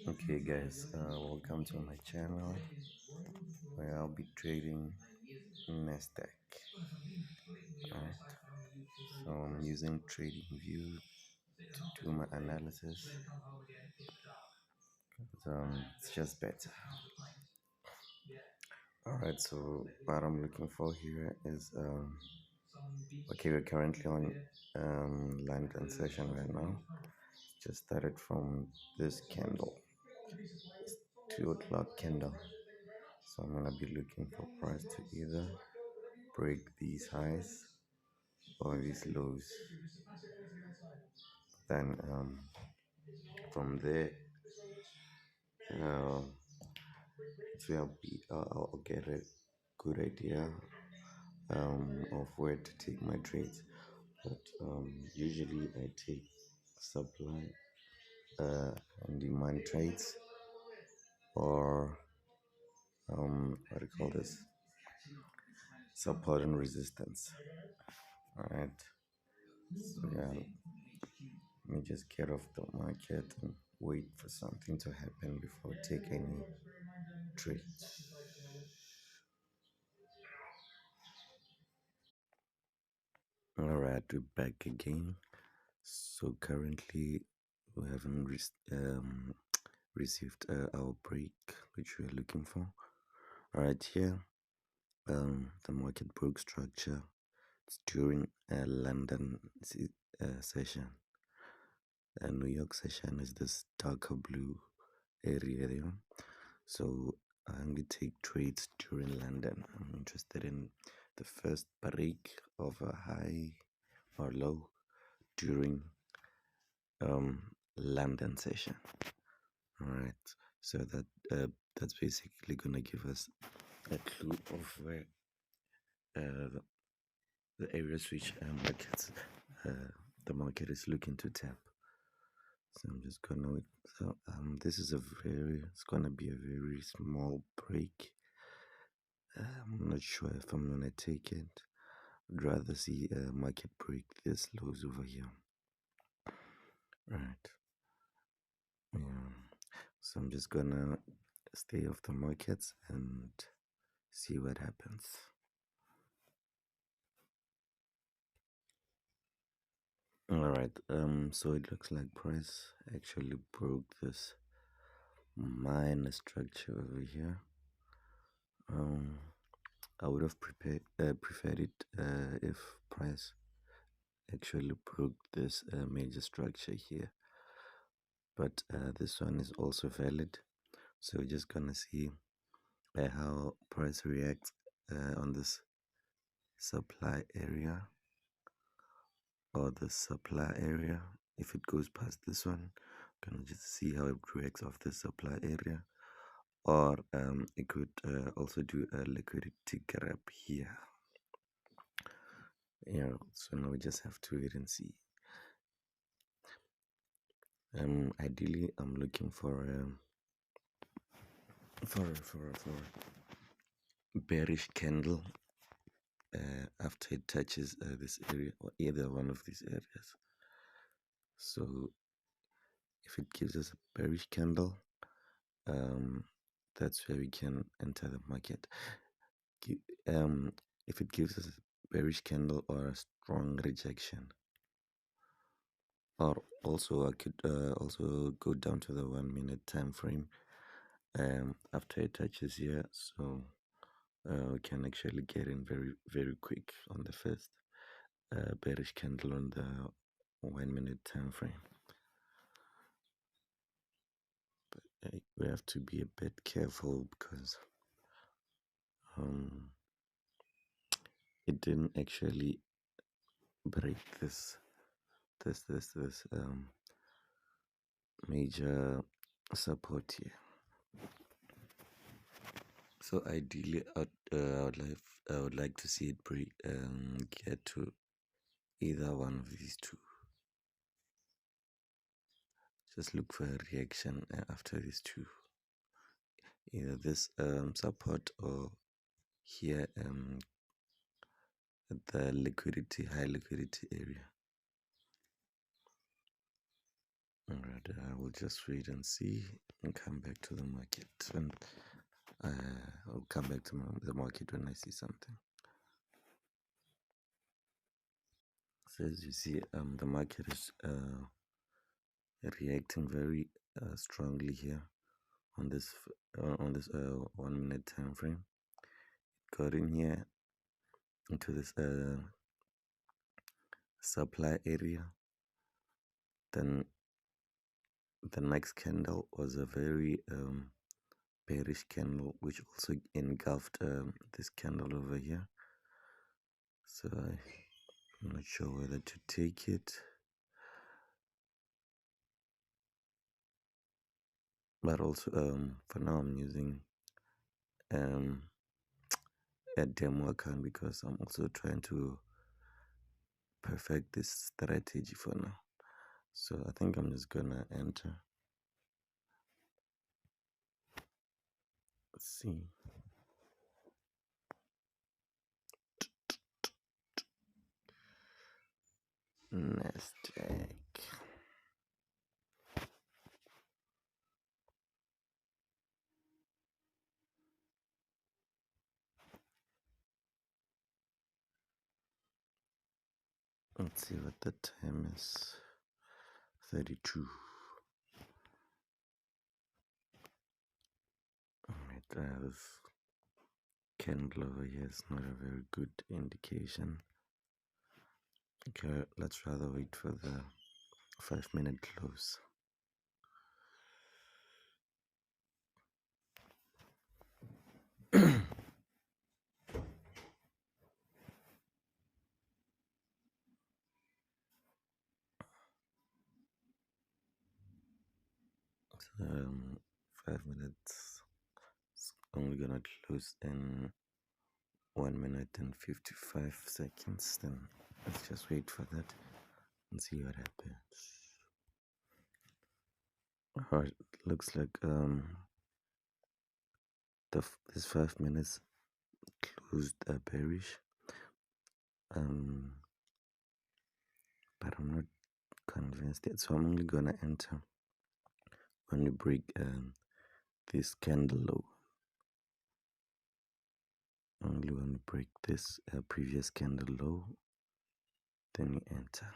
Okay, guys, welcome to my channel where I'll be trading Nasdaq. Right, so I'm using TradingView to do my analysis. It's just better. Alright, so what I'm looking for here is okay, we're currently on London session right now. Just started from this candle, 2 o'clock candle. So I'm gonna be looking for price to either break these highs or these lows. Then from there, uh, so I'll get a good idea of where to take my trades. But usually I take supply and demand trades, or what do you call this? Support and resistance. Alright. So yeah, let me just get off the market and wait for something to happen before I take any trades. Alright, we're back again. So currently we haven't received our break which we are looking for. Alright, here the market broke structure. It's during a London session. New York session is this darker blue area there. So I only take trades during London. I'm interested in the first break of a high or low during London session. Alright, so that's basically gonna give us a clue of where the areas which the market is looking to tap. So I'm just gonna wait. So this is it's gonna be a very small break. I'm not sure if I'm gonna take it. I'd rather see a market break this lows over here. Right. Yeah. So I'm just gonna stay off the markets and see what happens. Alright, so it looks like price actually broke this minor structure over here. I would have preferred it if price actually broke this major structure here, but this one is also valid. So we're just gonna see how price reacts on this supply area or the supply area. If it goes past this one, gonna just see how it reacts off the supply area, or it could also do a liquidity grab here. Yeah, so now we just have to wait and see. Ideally I'm looking for bearish candle after it touches this area or either one of these areas. So if it gives us a bearish candle, that's where we can enter the market. If it gives us a bearish candle or a strong rejection, or also I could also go down to the 1 minute time frame after it touches here, so we can actually get in very quick on the first bearish candle on the 1 minute time frame. But we have to be a bit careful because it didn't actually break this major support here. So ideally I would like to see it break get to either one of these two. Just look for a reaction after these two, either this support or here at the high liquidity area. Alright, I will just wait and see and come back to the market. And I'll come back to the market when I see something. So as you see, the market is reacting very strongly here on this 1 minute time frame. Got in here into this supply area. Then the next candle was a very bearish candle, which also engulfed this candle over here. So I'm not sure whether to take it, but also for now I'm using a demo account because I'm also trying to perfect this strategy for now. So I think I'm just gonna enter. Let's see. Nasdaq. Let's see what the time is. 32. Alright, this candle over here is not a very good indication. Okay, let's rather wait for the 5 minute close. um, 5 minutes. It's only gonna close in 1 minute and 55 seconds. Then let's just wait for that and see what happens. Alright, looks like this 5 minutes closed bearish. But I'm not convinced yet, so I'm only gonna enter when we break this candle low. Only when we break this previous candle low, then we enter.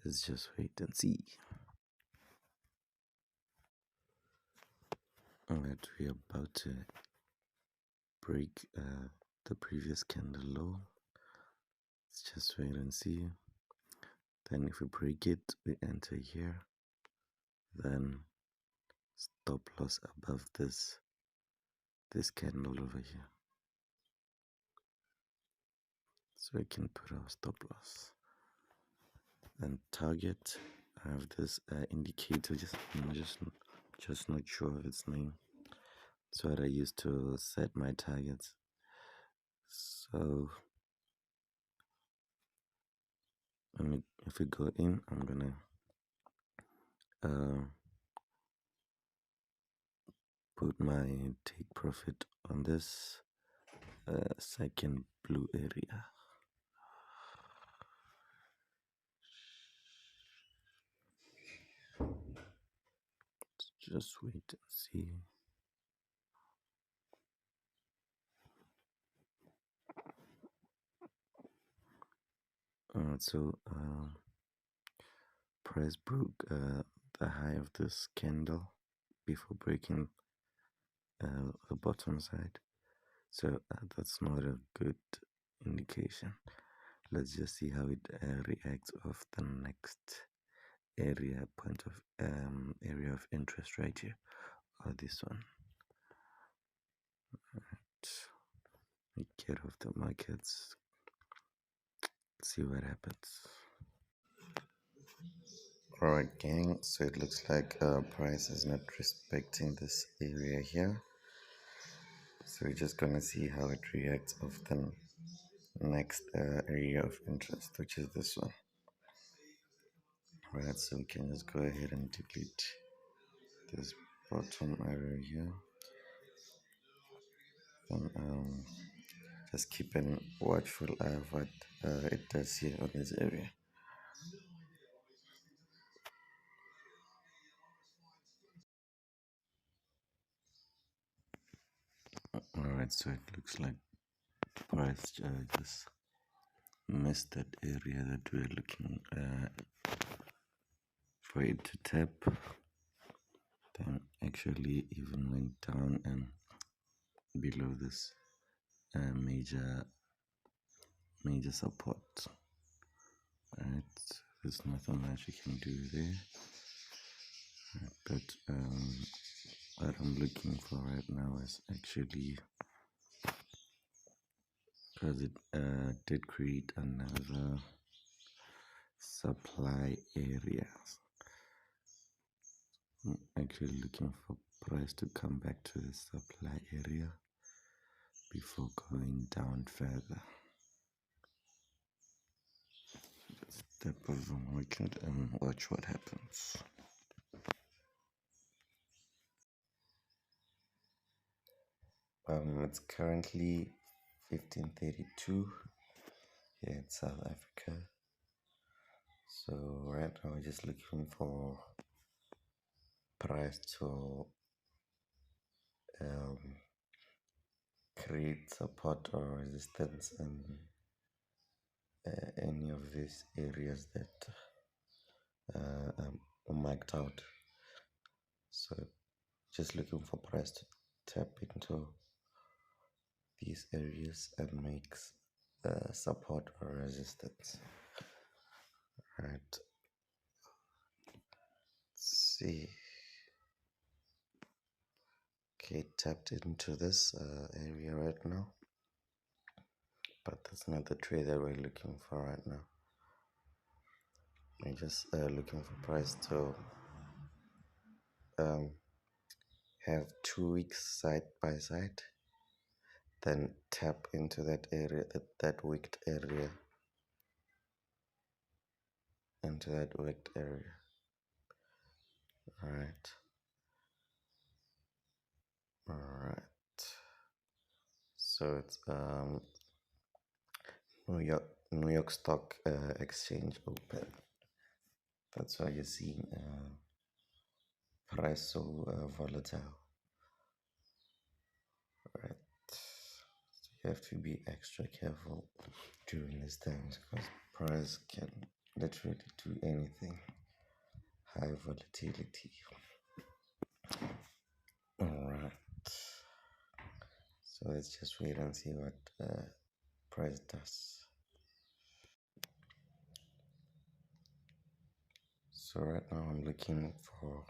Let's just wait and see. Alright, we are about to break the previous candle low. Let's just wait and see. Then if we break it, we enter here. Then stop loss above this candle over here. So we can put our stop loss. Then target. I have this indicator. I'm just not sure of its name. That's what I use to set my targets. So if we go in, I'm gonna put my take profit on this second blue area. Just wait and see. So price broke the high of this candle before breaking the bottom side. So that's not a good indication. Let's just see how it reacts of the next area of interest right here, or this one. Right. We get off the markets. See what happens. Alright, gang, so it looks like price is not respecting this area here, so we're just gonna see how it reacts of the next area of interest, which is this one. Alright, so we can just go ahead and delete this bottom area here. Then just keep an watchful eye of what it does here on this area. Alright, so it looks like price just missed that area that we're looking for it to tap. Then actually even went down and below this major support. Right, there's nothing much you can do there. But what I'm looking for right now is actually, because it did create another supply area. I'm actually looking for price to come back to the supply area before going down further. Just step over market and watch what happens. It's currently 15:32 here in South Africa. So right now we're just looking for price to create support or resistance in any of these areas that are marked out. So just looking for price to tap into these areas and makes support or resistance. Right. Let's see. Okay, tapped into this area right now, but that's not the trade that we're looking for right now. We're just looking for price to have 2 weeks side by side, then tap into that area, that wicked area, into that wicked area. Alright, so it's New York Stock Exchange open. That's why you're seeing price so volatile. Right, so you have to be extra careful during these times because price can literally do anything. High volatility. Alright, so let's just wait and see what price does. So right now I'm looking for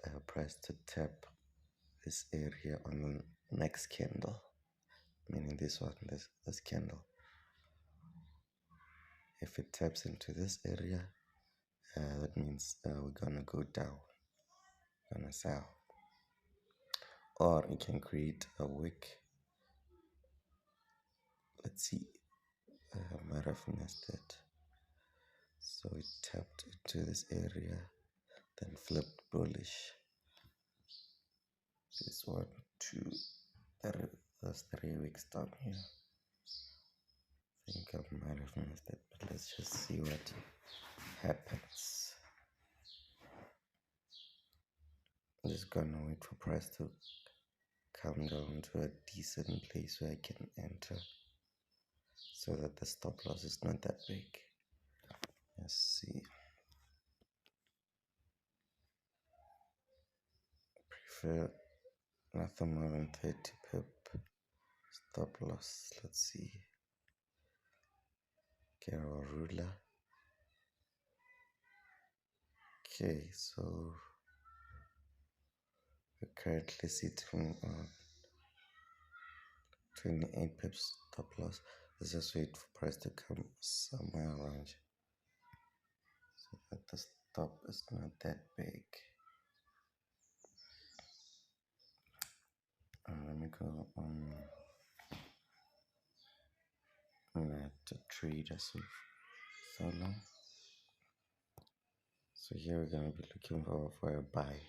a price to tap this area on the next candle, meaning this one, this candle. If it taps into this area, that means we're gonna go down, gonna sell. Or it can create a wick. Let's see, I might have missed it. So it tapped into this area, then flipped bullish. This 1, 2, 3, that's 3 weeks down here. I think I might have missed it, but let's just see what happens. I'm just gonna wait for price to come down to a decent place where I can enter, so that the stop loss is not that big. Let's see. Prefer nothing more than 30 pip stop loss. Let's see. Okay, our ruler. Okay, so we're currently sitting on 28 pips stop loss. Let's just wait for price to come somewhere around, so that the stop is not that big. Let me go on to trade as of so long. So here we're gonna be looking for a buy,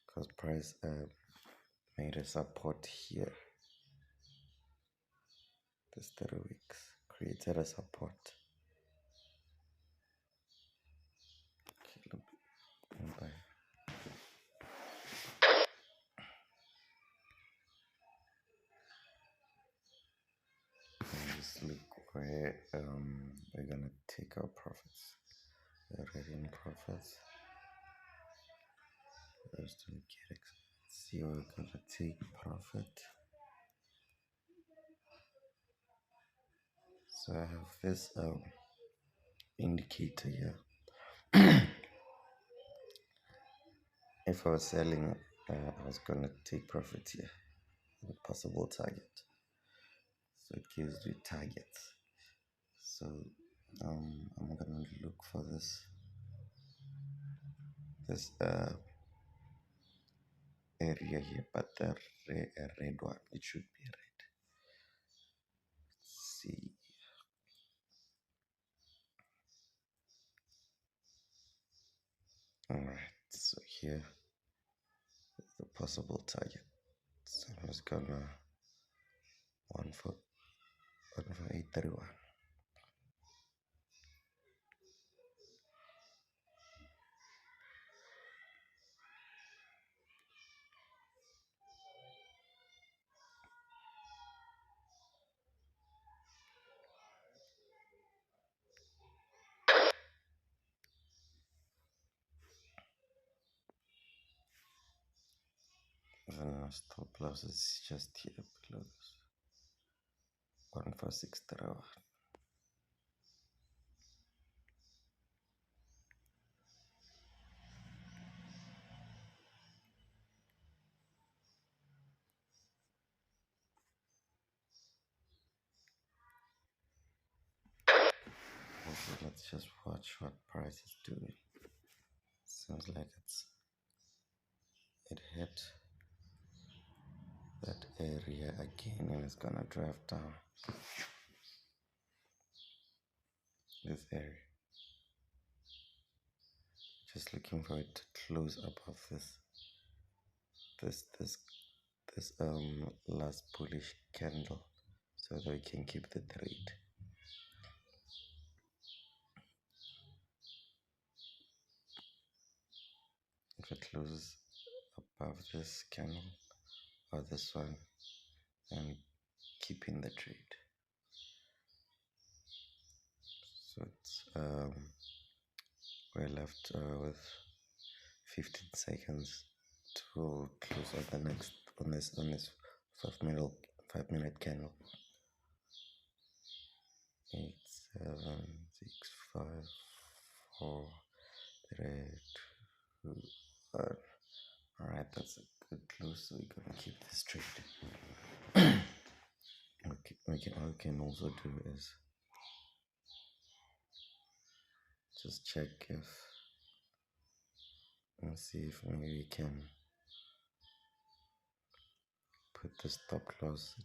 because price made a support here. This 3 weeks created a support. Okay, buy. Okay, we're gonna take our profits. We're already in profits. Let's see, we're gonna take profit. So I have this indicator here. If I was selling, I was gonna take profit here. The possible target. So it gives me targets. So I'm gonna look for this area here, but the red one. It should be red. Let's see. All right. So here is the possible target. So I'm just gonna 14831. The stop loss is just here below this. 14631. Okay, let's just watch what price is doing. Seems like it hit that area again and it's gonna drive down this area. Just looking for it to close above this last bullish candle so that we can keep the trade. If it closes above this candle or this one, then keeping the trade. So it's we're left with 15 seconds to close on the next on this 5 minute candle. 8, 7, 6, 5, 4, 3, 2, 1. Alright, that's a good close, so we're gonna keep this trade. Okay, what we can also do is just check if and see if maybe we can put the stop loss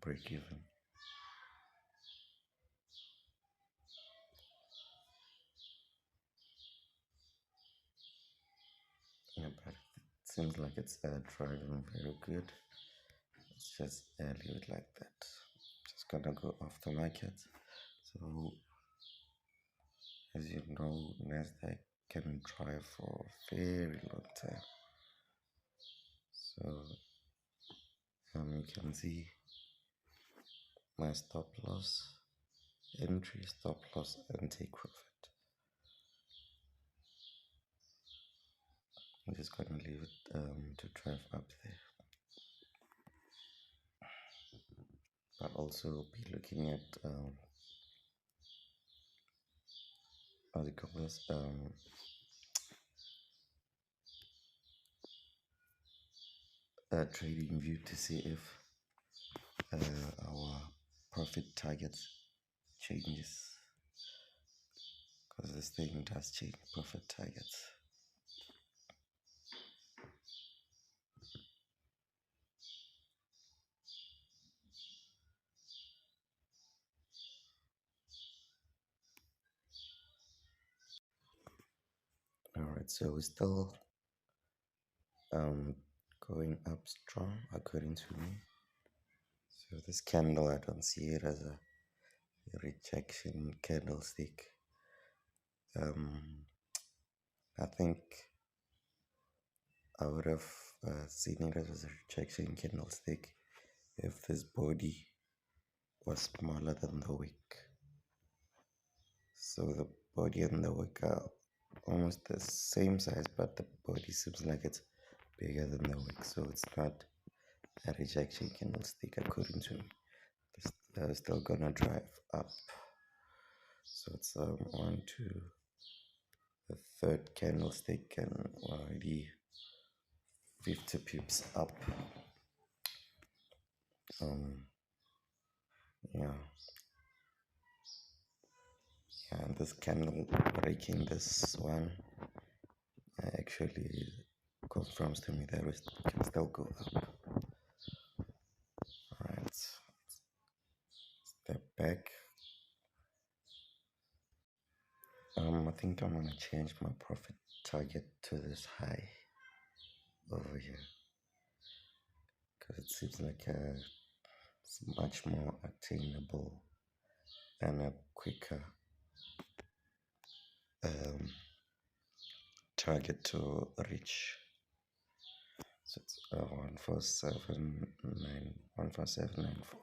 break even. Yeah, but it seems like it's driving very good. Let's just leave it like that. Just gonna go off the market. So as you know, Nasdaq can drive for a very long time. So you can see my stop loss, entry, stop loss, and take profit. I'm just gonna leave it to drive up there. But also be looking at what do you call this? Trading view to see if our profit targets changes, because this thing does change profit targets. All right, so we're still going up strong according to me. So this candle, I don't see it as a rejection candlestick. I think I would have seen it as a rejection candlestick if this body was smaller than the wick. So the body and the wick are almost the same size, but the body seems like it's bigger than the wick. So it's not a rejection candlestick according to me. They're still gonna drive up. So it's one, two, the third candlestick and already 50 pips up. Yeah. And this candle breaking this one actually confirms to me that it can still go up. Alright, step back. I think I'm gonna change my profit target to this high over here because it seems like it's much more attainable and a quicker target to reach. So it's 14794.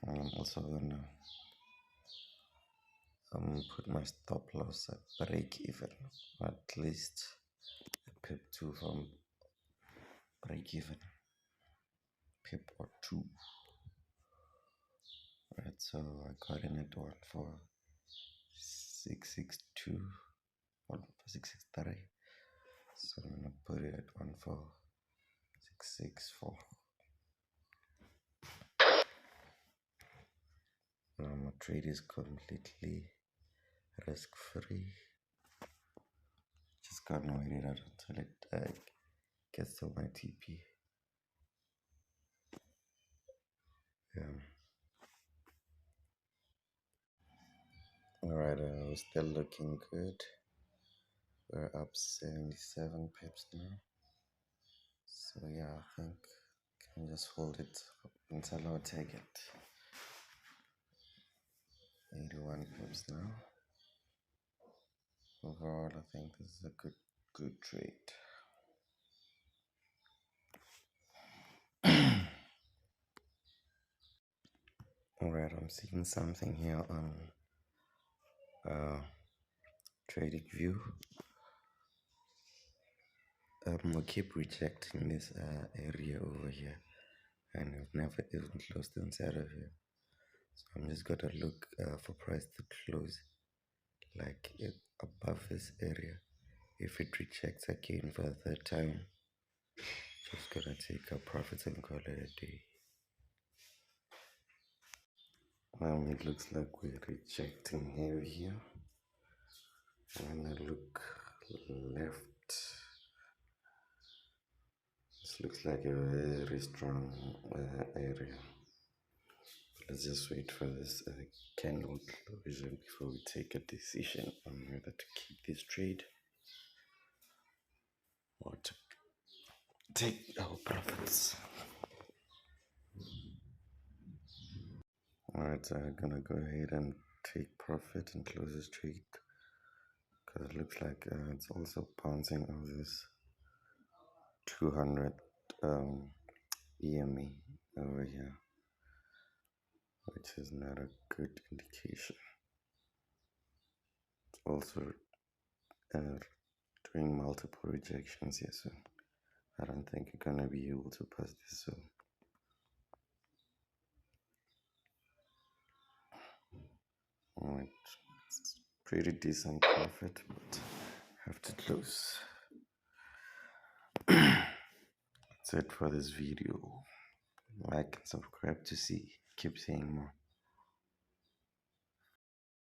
I'm also gonna put my stop loss at break even, at least a pip 2 from break even, pip or 2. Right, so I got in at 1 for 662, 1 for 663. So I'm gonna put it at 1 for 664. Now my trade is completely risk free. Just gonna wait it out until it gets to my TP. Yeah. Alright, we're still looking good. We're up 77 pips now. So yeah, I think I can just hold it until I take it. 81 pips now. Overall, I think this is a good trade. Alright, I'm seeing something here on trading view. We keep rejecting this area over here, and we've never even closed inside of here. So I'm just gonna look for price to close like it above this area. If it rejects again for the third time, just gonna take our profits and call it a day. It looks like we're rejecting here. When I look left, this looks like a very strong area. Let's just wait for this candle closure before we take a decision on whether to keep this trade or to take our profits. Alright, so I'm gonna go ahead and take profit and close this trade because it looks like it's also bouncing off this 200 EME over here, which is not a good indication. It's also doing multiple rejections here, so I don't think you're gonna be able to pass this. So alright, it's pretty decent profit, but have to close. That's it for this video. Like and subscribe to keep seeing more.